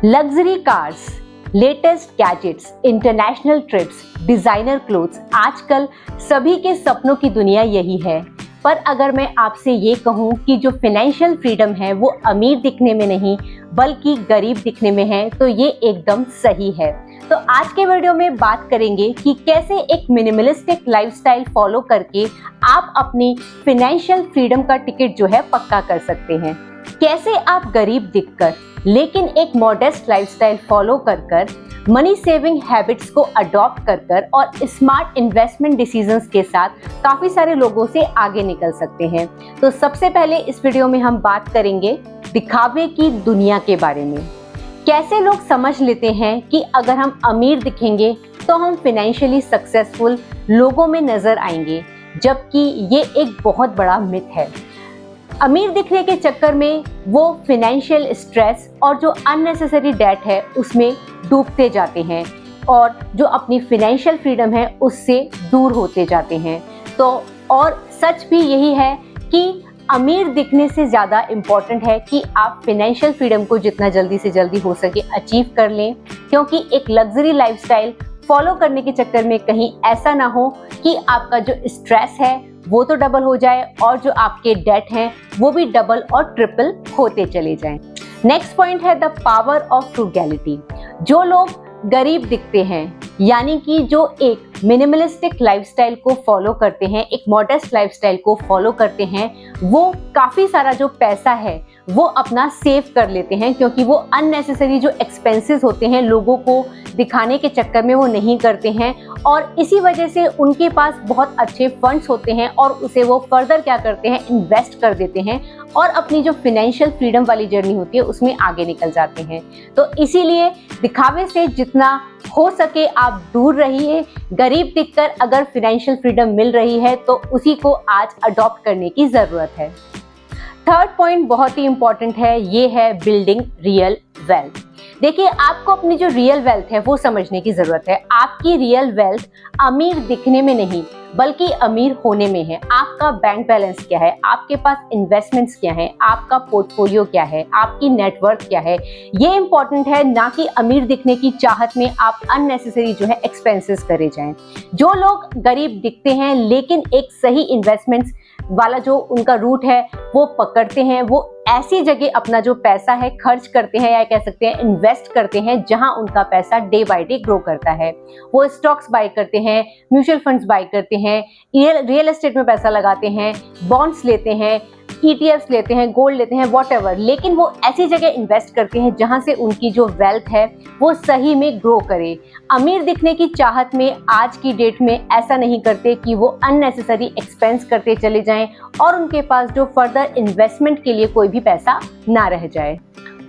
Luxury cars, latest gadgets, international trips, designer clothes, आजकल सभी के सपनों की दुनिया यही है। पर अगर मैं आपसे ये कहूँ कि जो फाइनेंशियल फ्रीडम है वो अमीर दिखने में नहीं बल्कि गरीब दिखने में है, तो ये एकदम सही है। तो आज के वीडियो में बात करेंगे कि कैसे एक मिनिमलिस्टिक लाइफस्टाइल फॉलो करके आप अपनी फाइनेंशियल फ्रीडम का टिकट जो है पक्का कर सकते हैं। कैसे आप गरीब दिखकर लेकिन एक मॉडेस्ट लाइफस्टाइल फॉलो कर मनी सेविंग हैबिट्स को अडॉप्ट कर और स्मार्ट इन्वेस्टमेंट डिसीजंस के साथ काफी सारे लोगों से आगे निकल सकते हैं। तो सबसे पहले इस वीडियो में हम बात करेंगे दिखावे की दुनिया के बारे में। कैसे लोग समझ लेते हैं कि अगर हम अमीर दिखेंगे तो हम फाइनेंशियली सक्सेसफुल लोगों में नजर आएंगे, जबकि ये एक बहुत बड़ा मिथ है। अमीर दिखने के चक्कर में वो फाइनेंशियल स्ट्रेस और जो अननेसेसरी डेट है उसमें डूबते जाते हैं और जो अपनी फाइनेंशियल फ्रीडम है उससे दूर होते जाते हैं। तो और सच भी यही है कि अमीर दिखने से ज़्यादा इम्पॉर्टेंट है कि आप फाइनेंशियल फ्रीडम को जितना जल्दी से जल्दी हो सके अचीव कर लें, क्योंकि एक लग्जरी लाइफस्टाइल फॉलो करने के चक्कर में कहीं ऐसा ना हो कि आपका जो स्ट्रेस है वो तो डबल हो जाए और जो आपके डेट हैं वो भी डबल और ट्रिपल होते चले जाएं। नेक्स्ट पॉइंट है द पावर ऑफ फ्रूगैलिटी। जो लोग गरीब दिखते हैं, यानी कि जो एक मिनिमलिस्टिक लाइफस्टाइल को फॉलो करते हैं, एक मॉडेस्ट लाइफस्टाइल को फॉलो करते हैं, वो काफ़ी सारा जो पैसा है वो अपना सेव कर लेते हैं, क्योंकि वो अननेसेसरी जो एक्सपेंसेस होते हैं लोगों को दिखाने के चक्कर में वो नहीं करते हैं और इसी वजह से उनके पास बहुत अच्छे फंड्स होते हैं और उसे वो फर्दर क्या करते हैं, इन्वेस्ट कर देते हैं और अपनी जो फाइनेंशियल फ्रीडम वाली जर्नी होती है उसमें आगे निकल जाते हैं। तो इसीलिए दिखावे से जितना हो सके आप दूर रहिए। गरीब दिखकर अगर फाइनेंशियल फ्रीडम मिल रही है तो उसी को आज अडॉप्ट करने की ज़रूरत है। थर्ड पॉइंट बहुत ही इंपॉर्टेंट है, ये है बिल्डिंग रियल वेल्थ। देखिए, आपको अपनी जो रियल वेल्थ है वो समझने की जरूरत है। आपकी रियल वेल्थ अमीर दिखने में नहीं बल्कि अमीर होने में है। आपका बैंक बैलेंस क्या है, आपके पास इन्वेस्टमेंट्स क्या है, आपका पोर्टफोलियो क्या है, आपकी नेटवर्थ क्या है, ये इंपॉर्टेंट है, ना कि अमीर दिखने की चाहत में आप अननेसेसरी जो है एक्सपेंसेस करे जाएं। जो लोग गरीब दिखते हैं लेकिन एक सही इन्वेस्टमेंट्स वाला जो उनका रूट है वो पकड़ते हैं, वो ऐसी जगह अपना जो पैसा है खर्च करते हैं या कह सकते हैं इन्वेस्ट करते हैं जहां उनका पैसा डे बाय डे ग्रो करता है। वो स्टॉक्स बाय करते हैं, म्यूचुअल फंड्स बाय करते हैं, रियल एस्टेट में पैसा लगाते हैं, बॉन्ड्स लेते हैं, ETFs लेते हैं, गोल्ड लेते हैं, वॉटएवर, लेकिन वो ऐसी जगह इन्वेस्ट करते हैं जहां से उनकी जो वेल्थ है वो सही में ग्रो करे। अमीर दिखने की चाहत में आज की डेट में ऐसा नहीं करते कि वो अननेसेसरी एक्सपेंस करते चले जाएं और उनके पास जो फर्दर इन्वेस्टमेंट के लिए कोई भी पैसा ना रह जाए।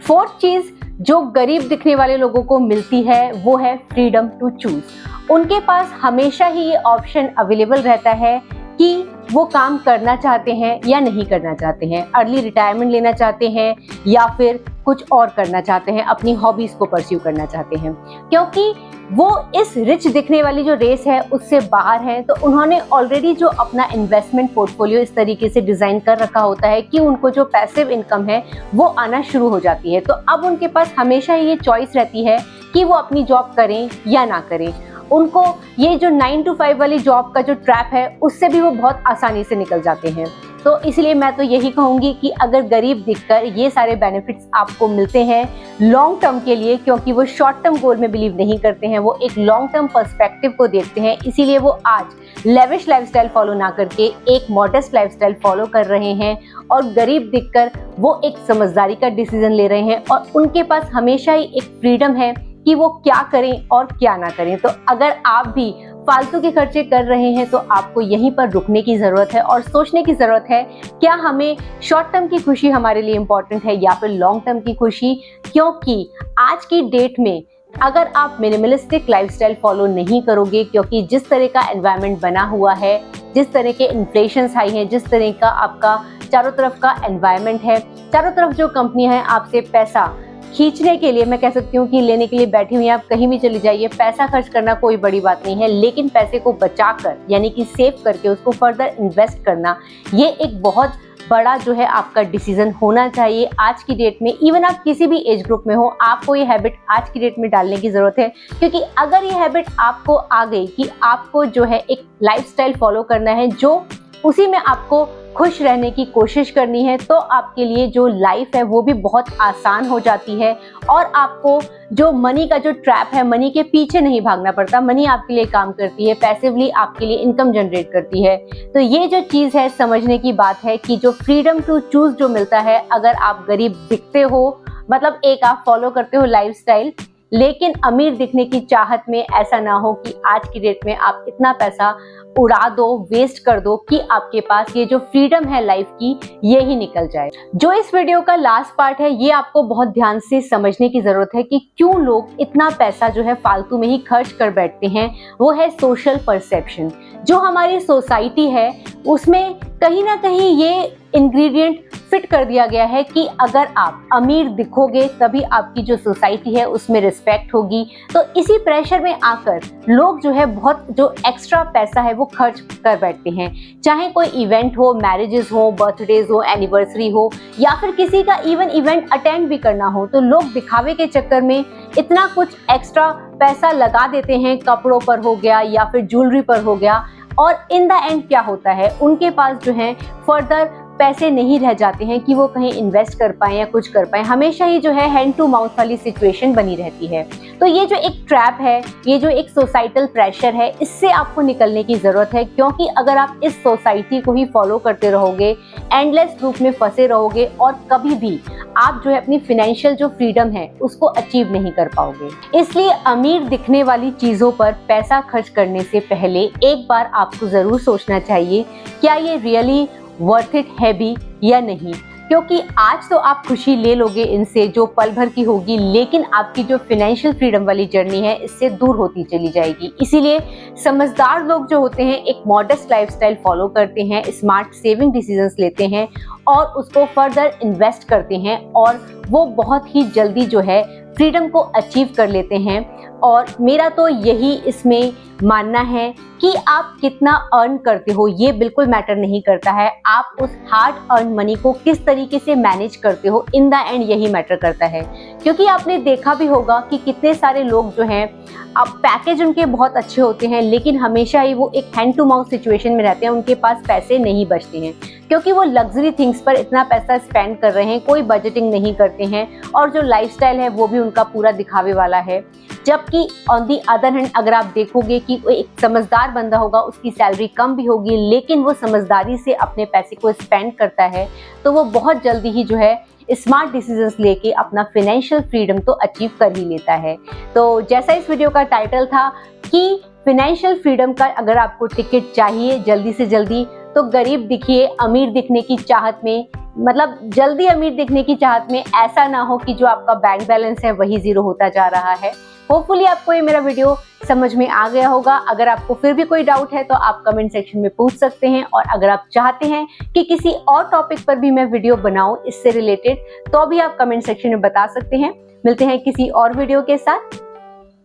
फोर्थ चीज जो गरीब दिखने वाले लोगों को मिलती है वो है फ्रीडम टू चूज। उनके पास हमेशा ही ये ऑप्शन अवेलेबल रहता है कि वो काम करना चाहते हैं या नहीं करना चाहते हैं, अर्ली रिटायरमेंट लेना चाहते हैं या फिर कुछ और करना चाहते हैं, अपनी हॉबीज को परस्यू करना चाहते हैं। क्योंकि वो इस रिच दिखने वाली जो रेस है उससे बाहर है, तो उन्होंने ऑलरेडी जो अपना इन्वेस्टमेंट पोर्टफोलियो इस तरीके से डिजाइन कर रखा होता है कि उनको जो पैसिव इनकम है वो आना शुरू हो जाती है। तो अब उनके पास हमेशा ये चॉइस रहती है कि वो अपनी जॉब करें या ना करें। उनको ये जो 9 to 5 वाली जॉब का जो ट्रैप है उससे भी वो बहुत आसानी से निकल जाते हैं। तो इसलिए मैं तो यही कहूँगी कि अगर गरीब दिखकर ये सारे बेनिफिट्स आपको मिलते हैं लॉन्ग टर्म के लिए, क्योंकि वो शॉर्ट टर्म गोल में बिलीव नहीं करते हैं, वो एक लॉन्ग टर्म पर्सपेक्टिव को देखते हैं, इसीलिए वो आज लेविश लाइफस्टाइल फॉलो ना करके एक मॉडेस्ट लाइफस्टाइल फॉलो कर रहे हैं और गरीब दिखकर वो एक समझदारी का डिसीजन ले रहे हैं और उनके पास हमेशा ही एक फ्रीडम है कि वो क्या करें और क्या ना करें। तो अगर आप भी फालतू के खर्चे कर रहे हैं तो आपको यहीं पर रुकने की ज़रूरत है और सोचने की ज़रूरत है, क्या हमें शॉर्ट टर्म की खुशी हमारे लिए इम्पॉर्टेंट है या फिर लॉन्ग टर्म की खुशी। क्योंकि आज की डेट में अगर आप मिनिमलिस्टिक लाइफस्टाइल फॉलो नहीं करोगे, क्योंकि जिस तरह का एनवायरनमेंट बना हुआ है, जिस तरह के इन्फ्लेशन हाई है, जिस तरह का आपका चारों तरफ का एनवायरनमेंट है, चारों तरफ जो कंपनियां हैं आपसे पैसा खींचने के लिए, मैं कह सकती हूँ कि लेने के लिए बैठी हुई हैं, आप कहीं भी चली जाइए, पैसा खर्च करना कोई बड़ी बात नहीं है, लेकिन पैसे को बचाकर यानी कि सेव करके उसको फर्दर इन्वेस्ट करना ये एक बहुत बड़ा जो है आपका डिसीजन होना चाहिए आज की डेट में। इवन आप किसी भी एज ग्रुप में हो, आपको ये हैबिट आज की डेट में डालने की ज़रूरत है, क्योंकि अगर ये हैबिट आपको आ गई कि आपको जो है एक लाइफस्टाइल फॉलो करना है, जो उसी में आपको खुश रहने की कोशिश करनी है, तो आपके लिए जो लाइफ है वो भी बहुत आसान हो जाती है और आपको जो मनी का जो ट्रैप है, मनी के पीछे नहीं भागना पड़ता। मनी आपके लिए काम करती है, पैसिवली आपके लिए इनकम जनरेट करती है। तो ये जो चीज़ है समझने की बात है कि जो फ्रीडम टू चूज जो मिलता है, अगर आप गरीब दिखते हो, मतलब एक आप फॉलो करते हो लाइफस्टाइल, लेकिन अमीर दिखने की चाहत में ऐसा ना हो कि आज की डेट में आप इतना पैसा उड़ा दो, वेस्ट कर दो कि आपके पास ये जो फ्रीडम है लाइफ की, ये ही निकल जाए। जो इस वीडियो का लास्ट पार्ट है, ये आपको बहुत ध्यान से समझने की जरूरत है कि क्यों लोग इतना पैसा जो है फालतू में ही खर्च कर बैठते हैं। वो है सोशल परसेप्शन। जो हमारी सोसाइटी है उसमें कहीं ना कहीं ये इंग्रेडिएंट फिट कर दिया गया है कि अगर आप अमीर दिखोगे तभी आपकी जो सोसाइटी है उसमें रिस्पेक्ट होगी। तो इसी प्रेशर में आकर लोग जो है बहुत जो एक्स्ट्रा पैसा है वो खर्च कर बैठते हैं। चाहे कोई इवेंट हो, मैरिजेस हो, बर्थडेज हो, एनिवर्सरी हो, या फिर किसी का इवन इवेंट अटेंड भी करना हो, तो लोग दिखावे के चक्कर में इतना कुछ एक्स्ट्रा पैसा लगा देते हैं, कपड़ों पर हो गया या फिर ज्वेलरी पर हो गया। और इन द एंड क्या होता है, उनके पास जो है फर्दर पैसे नहीं रह जाते हैं कि वो कहीं इन्वेस्ट कर पाए या कुछ कर पाए। हमेशा ही जो है हैंड टू माउथ वाली सिचुएशन बनी रहती है। तो ये जो एक ट्रैप है, ये जो एक सोसाइटल प्रेशर है, इससे आपको निकलने की जरूरत है। क्योंकि अगर आप इस सोसाइटी को ही फॉलो करते रहोगे, एंडलेस लूप में फंसे रहोगे और कभी भी आप जो है अपनी फाइनेंशियल जो फ्रीडम है उसको अचीव नहीं कर पाओगे। इसलिए अमीर दिखने वाली चीजों पर पैसा खर्च करने से पहले एक बार आपको जरूर सोचना चाहिए, क्या ये रियली वर्थ इट है भी या नहीं। क्योंकि आज तो आप खुशी ले लोगे इनसे जो पल भर की होगी, लेकिन आपकी जो फाइनेंशियल फ्रीडम वाली जर्नी है इससे दूर होती चली जाएगी। इसीलिए समझदार लोग जो होते हैं एक मॉडेस्ट लाइफस्टाइल फॉलो करते हैं, स्मार्ट सेविंग डिसीजंस लेते हैं और उसको फर्दर इन्वेस्ट करते हैं और वो बहुत ही जल्दी जो है फ्रीडम को अचीव कर लेते हैं। और मेरा तो यही इसमें मानना है कि आप कितना अर्न करते हो ये बिल्कुल मैटर नहीं करता है, आप उस हार्ड अर्न मनी को किस तरीके से मैनेज करते हो, इन द एंड यही मैटर करता है। क्योंकि आपने देखा भी होगा कि कितने सारे लोग जो हैं, अब पैकेज उनके बहुत अच्छे होते हैं लेकिन हमेशा ही वो एक हैंड टू माउथ सिचुएशन में रहते हैं, उनके पास पैसे नहीं बचते हैं क्योंकि वो लग्जरी थिंग्स पर इतना पैसा स्पेंड कर रहे हैं, कोई बजटिंग नहीं करते हैं और जो लाइफस्टाइल है वो भी उनका पूरा दिखावे वाला है। जबकि ऑन दी अदर हैंड अगर आप देखोगे कि एक समझदार बंदा होगा, उसकी सैलरी कम भी होगी लेकिन वो समझदारी से अपने पैसे को स्पेंड करता है, तो वो बहुत जल्दी ही जो है स्मार्ट डिसीजंस लेके अपना फाइनेंशियल फ्रीडम तो अचीव कर ही लेता है। तो जैसा इस वीडियो का टाइटल था कि फाइनेंशियल फ्रीडम का अगर आपको टिकट चाहिए जल्दी से जल्दी, तो गरीब दिखिए अमीर दिखने की चाहत में, मतलब जल्दी अमीर दिखने की चाहत में ऐसा ना हो कि जो आपका बैंक बैलेंस है वही जीरो होता जा रहा है। होपफुली आपको ये मेरा वीडियो समझ में आ गया होगा। अगर आपको फिर भी कोई डाउट है तो आप कमेंट सेक्शन में पूछ सकते हैं, और अगर आप चाहते हैं कि किसी और टॉपिक पर भी मैं वीडियो बनाऊं इससे रिलेटेड, तो भी आप कमेंट सेक्शन में बता सकते हैं। मिलते हैं किसी और वीडियो के साथ।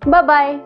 Bye bye.